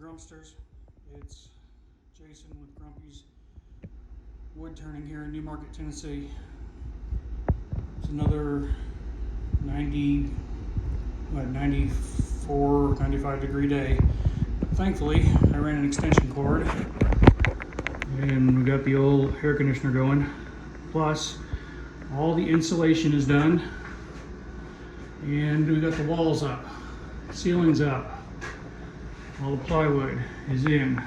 GrUmPsTeRs. It's Jason with GrUmPy'S Woodturning here in Newmarket, Tennessee. It's another 94, 95 degree day. Thankfully, I ran an extension cord and we got the old air conditioner going. Plus, all the insulation is done and we got the walls up, ceilings up. All the plywood is in.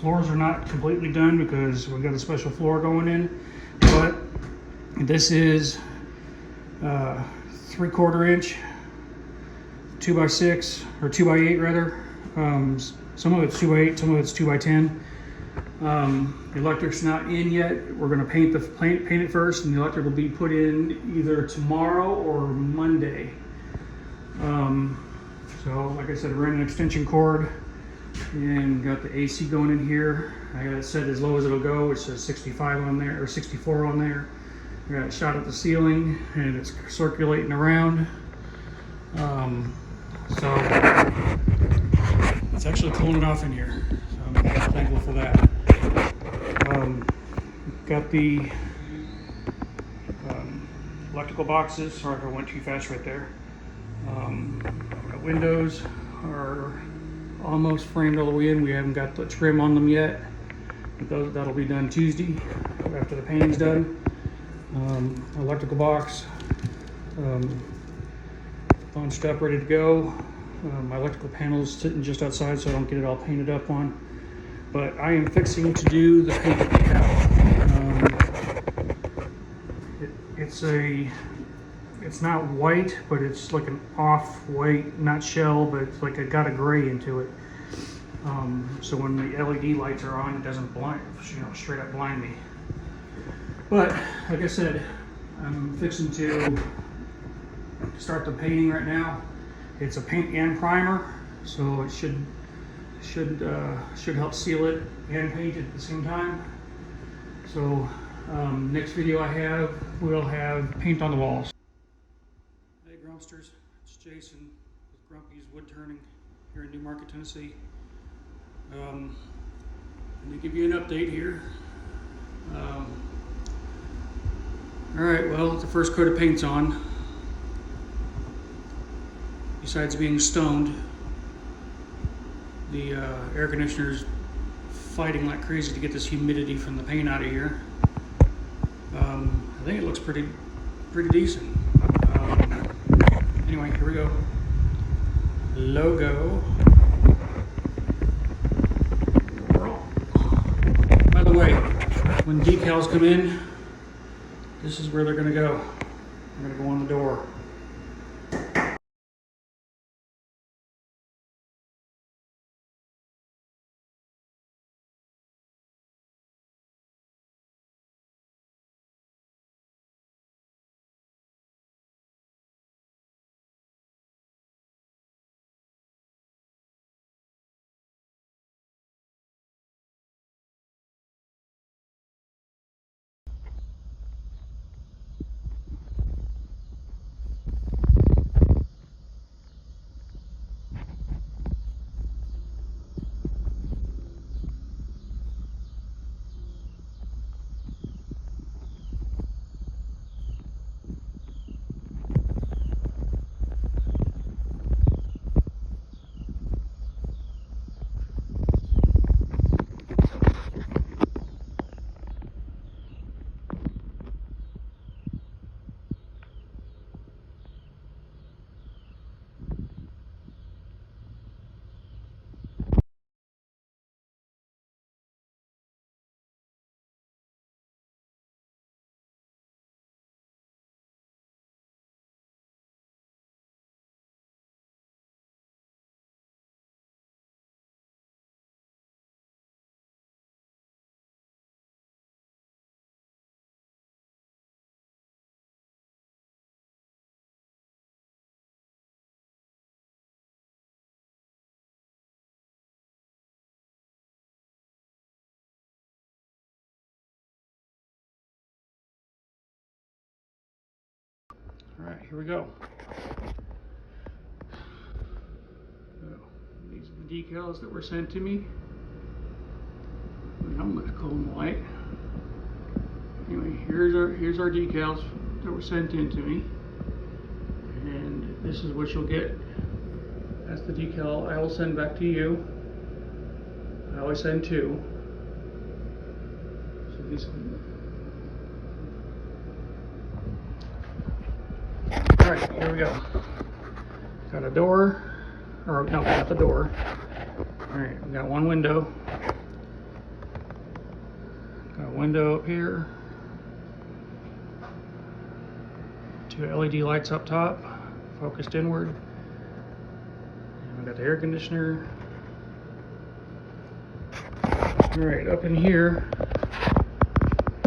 Floors are not completely done because we've got a special floor going in, but this is 3/4 inch, 2x6 or 2x8 rather. Some of it's 2x8, some of it's 2x10. The electric's not in yet. We're going to paint it first, and the electric will be put in either tomorrow or Monday. So, like I said, I ran an extension cord and got the AC going in here. I got it set as low as it'll go. It says 65 on there, or 64 on there. I got it shot at the ceiling and it's circulating around. So it's actually pulling it off in here. So I'm thankful for that. Got the electrical boxes. Sorry if I went too fast right there. Windows are almost framed all the way in. We haven't got the trim on them yet, but that'll be done Tuesday after the painting's done. Electrical box bunched up, ready to go. My electrical panel is sitting just outside, so I don't get it all painted up on. But I am fixing to do the paint decal. It's not white, but it's like an off-white, not shell, but it's like it got a gray into it. So when the LED lights are on, it doesn't blind, straight up blind me. But like I said, I'm fixing to start the painting right now. It's a paint and primer, so it should help seal it and paint it at the same time. So next video we'll have paint on the walls. Hey GrUmPsTeRs, it's Jason with GrUmPy'S Woodturning here in Newmarket, Tennessee. Let me give you an update here. Alright, well, the first coat of paint's on. Besides being stoned, the air conditioner's fighting like crazy to get this humidity from the paint out of here. I think it looks pretty decent. Anyway, here we go. Logo. By the way, when decals come in, this is where they're going to go. They're going to go on the door. All right, here we go. Oh, needs to be decals that were sent to me. I'm gonna cool in the light. Anyway, here's our decals that were sent in to me, and this is what you'll get. That's the decal I will send back to you. I always send 2. So these. All right, here we go. Got a door, or no, not the door. All right, we got one window. Got a window up here. 2 LED lights up top, focused inward. And we got the air conditioner. All right, up in here,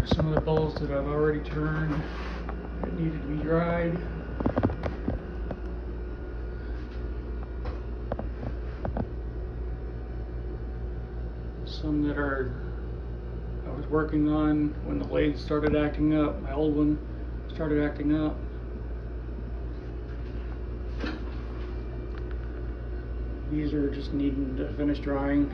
some of the bulbs that I've already turned that needed to be dried. Some that I was working on when the lathe started acting up. My old one started acting up. These are just needing to finish drying.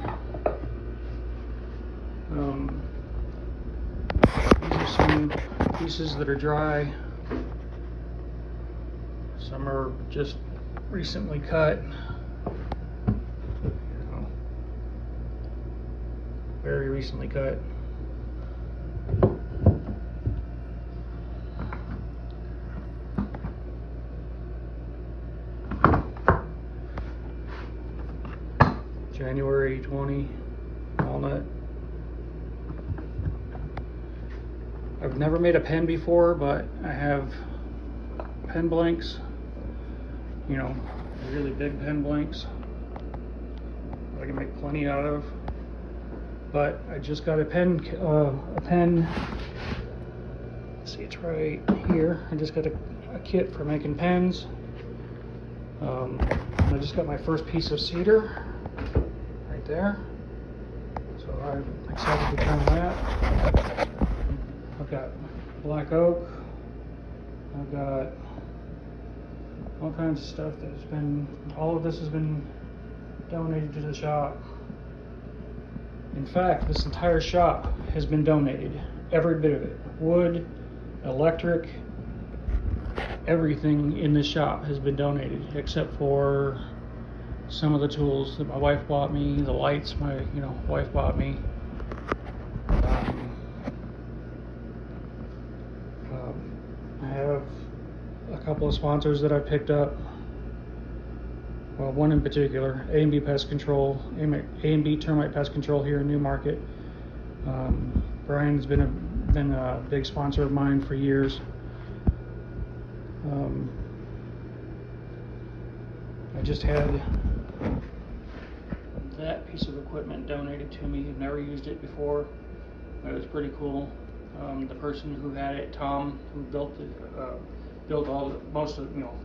These are some pieces that are dry. Some are just recently cut. Very recently cut. January 20 walnut. I've never made a pen before, but I have pen blanks, you know, really big pen blanks I can make plenty out of. But I just got a pen, let's see, it's right here. I just got a kit for making pens. I just got my first piece of cedar right there. So I'm excited to turn that. I've got black oak. I've got all kinds of stuff that's been, all of this has been donated to the shop. In fact, this entire shop has been donated, every bit of it. Wood, electric, everything in this shop has been donated, except for some of the tools that my wife bought me, the lights my wife bought me. I have a couple of sponsors that I picked up. Well, one in particular, A&B Pest Control, A&B Termite Pest Control here in Newmarket. Brian's been a big sponsor of mine for years. I just had that piece of equipment donated to me. I've never used it before. It was pretty cool. The person who had it, Tom, who built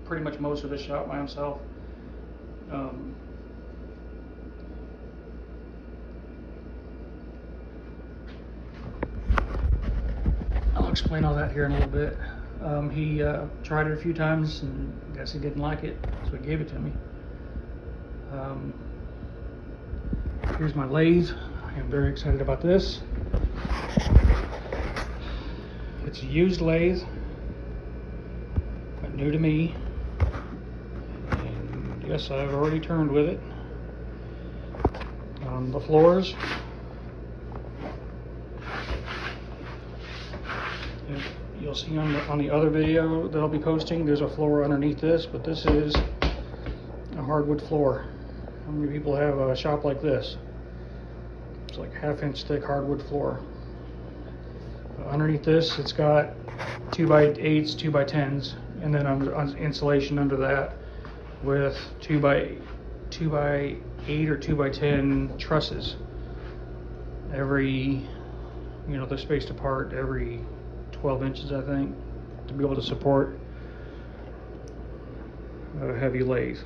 pretty much most of the shop by himself. I'll explain all that here in a little bit. He tried it a few times and I guess he didn't like it, so he gave it to me. Here's my lathe. I am very excited about this. It's a used lathe, but new to me. And yes, I've already turned with it. The floors. You'll see on the other video that I'll be posting, there's a floor underneath this, but this is a hardwood floor. How many people have a shop like this? It's like 1/2 inch thick hardwood floor. Underneath this, it's got 2x8s, 2x10s, and then on insulation under that with 2x8 or 2x10 trusses. They're spaced apart every 12 inches, I think, to be able to support a heavy lathe.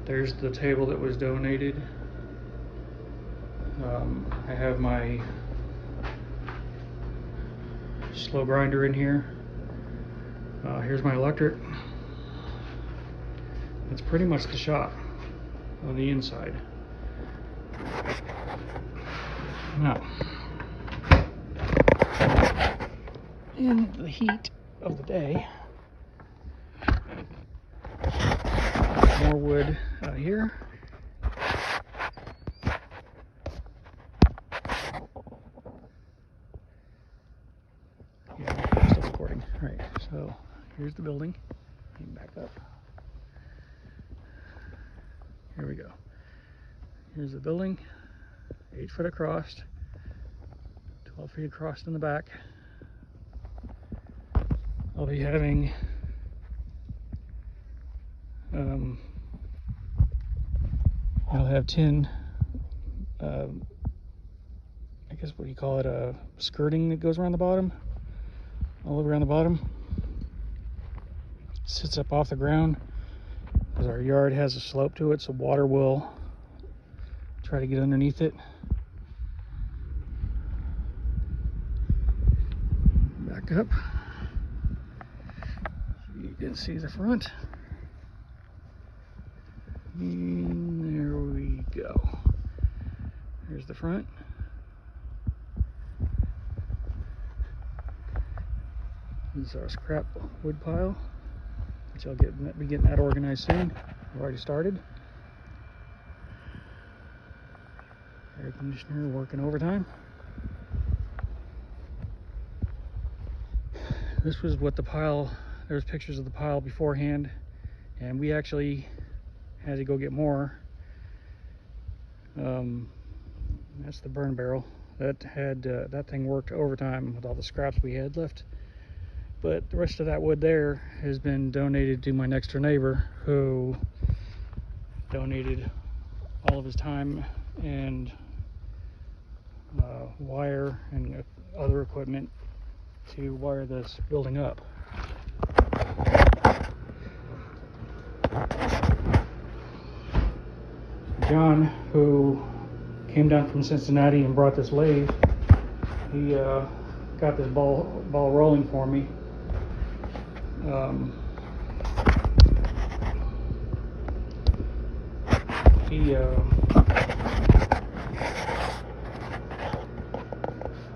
There's the table that was donated. I have my slow grinder in here. Here's my electric. It's pretty much the shop. on the inside. Now, in the heat of the day, more wood out here. Yeah, I'm still recording. All right, so here's the building. Back up. Here we go. Here's the building, 8 foot across, 12 feet across in the back. I'll be having I'll have 10 I guess what do you call it, a skirting that goes around the bottom, all over around the bottom. Sits up off the ground because our yard has a slope to it, so water will try to get underneath it. Back up. You can see the front. And there we go. Here's the front. This is our scrap wood pile, which I'll be getting that organized soon. I've already started. Air conditioner working overtime. This was what the pile, there's pictures of the pile beforehand, and we actually had to go get more. That's the burn barrel. That had that thing worked overtime with all the scraps we had left. But the rest of that wood there has been donated to my next door neighbor, who donated all of his time and wire and other equipment to wire this building up. John, who came down from Cincinnati and brought this lathe, he got this ball rolling for me.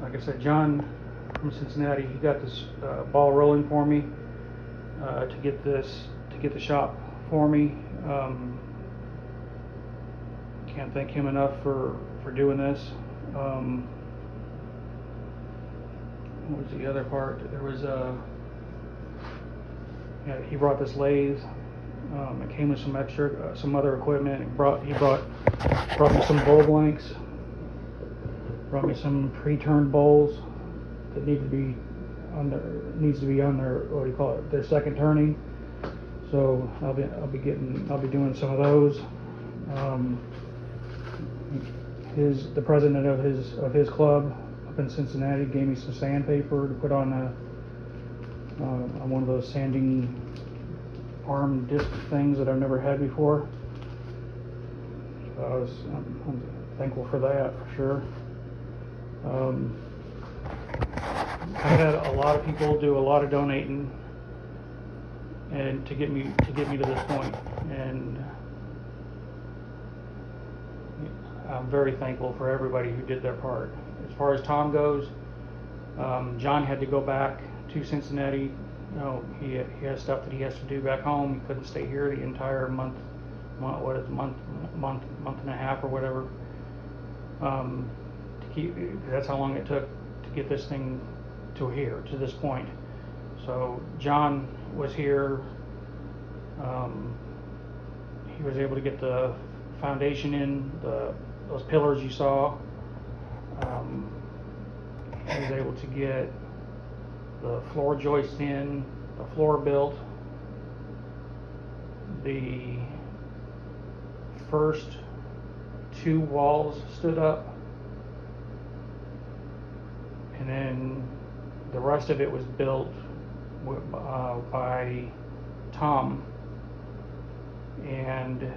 Like I said, John from Cincinnati, he got this ball rolling for me to get the shop for me. Can't thank him enough for doing this. What was the other part? There was he brought this lathe. It came with some extra, some other equipment. He brought me some bowl blanks. Brought me some pre-turned bowls that needs to be on their what do you call it? Their second turning. So I'll be doing some of those. The president of his club up in Cincinnati gave me some sandpaper to put on one of those sanding arm disc things that I've never had before. So I'm thankful for that, for sure. I've had a lot of people do a lot of donating and to get me to this point, and I'm very thankful for everybody who did their part. As far as Tom goes, John had to go back to Cincinnati. You know, he has stuff that he has to do back home. He couldn't stay here the entire month and a half or whatever. That's how long it took to get this thing to this point. So John was here. He was able to get the foundation in, those pillars you saw. He was able to get the floor joists in, the floor built. The first 2 walls stood up, and then the rest of it was built by Tom. And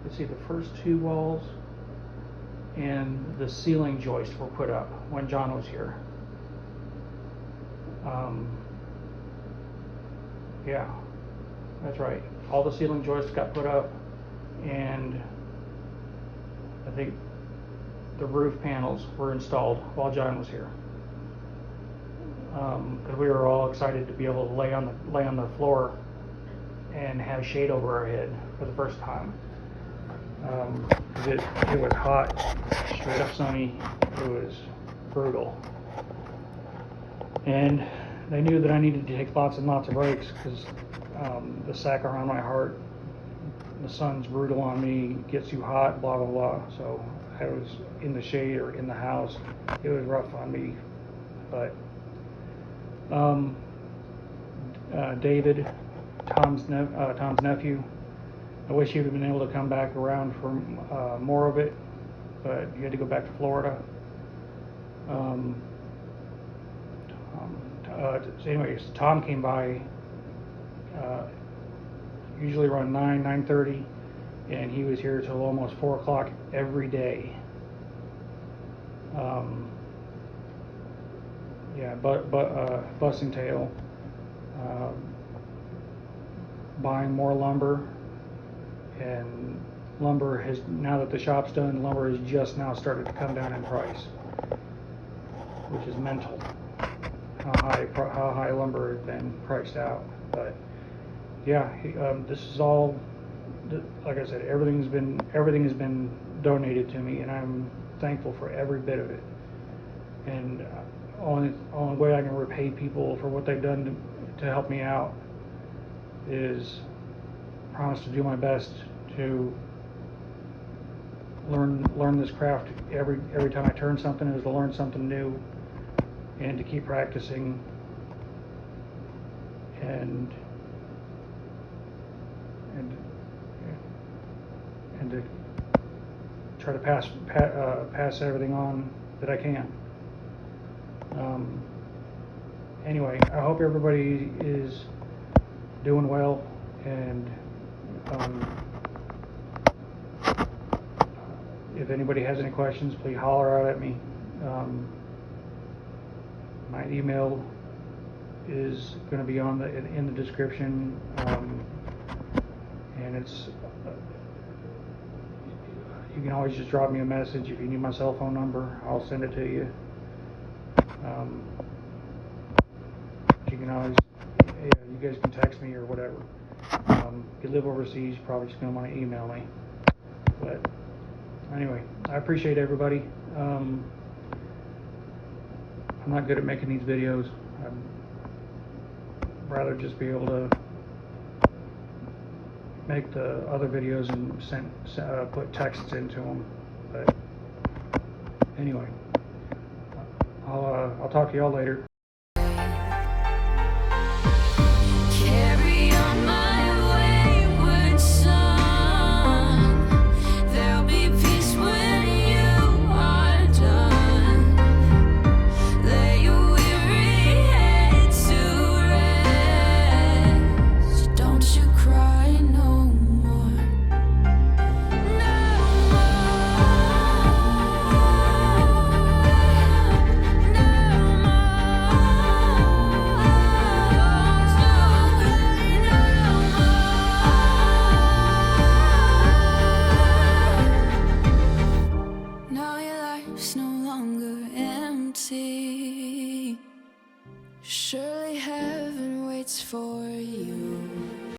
let's see, the first 2 walls and the ceiling joists were put up when John was here. Yeah, that's right. All the ceiling joists got put up, and I think the roof panels were installed while John was here. Because we were all excited to be able to lay on the floor and have shade over our head for the first time. It was hot, straight up sunny. It was brutal, and they knew that I needed to take lots and lots of breaks because the sack around my heart, the sun's brutal on me, gets you hot, blah blah blah. So I was in the shade or in the house. It was rough on me, but David, Tom's nephew, I wish he would have been able to come back around for more of it, but he had to go back to Florida. So anyways, Tom came by usually around 9:30, and he was here till almost 4 o'clock every day. Busting tail, buying more lumber, and lumber has, now that the shop's done, lumber has just now started to come down in price, which is mental. How high lumber has been priced out, but yeah, this is all, like I said, everything has been donated to me, and I'm thankful for every bit of it. And only way I can repay people for what they've done to help me out is promise to do my best to learn this craft. Every time I turn something is to learn something new, and to keep practicing, and to try to pass everything on that I can. Anyway, I hope everybody is doing well, and if anybody has any questions, please holler out at me. My email is going to be in the description, and it's you can always just drop me a message if you need my cell phone number. I'll send it to you. You can always, you guys can text me or whatever. If you live overseas, you're probably just going to want to email me. But anyway, I appreciate everybody. I'm not good at making these videos. I'd rather just be able to make the other videos and put texts into them. But anyway, I'll talk to y'all later. Surely heaven waits for you.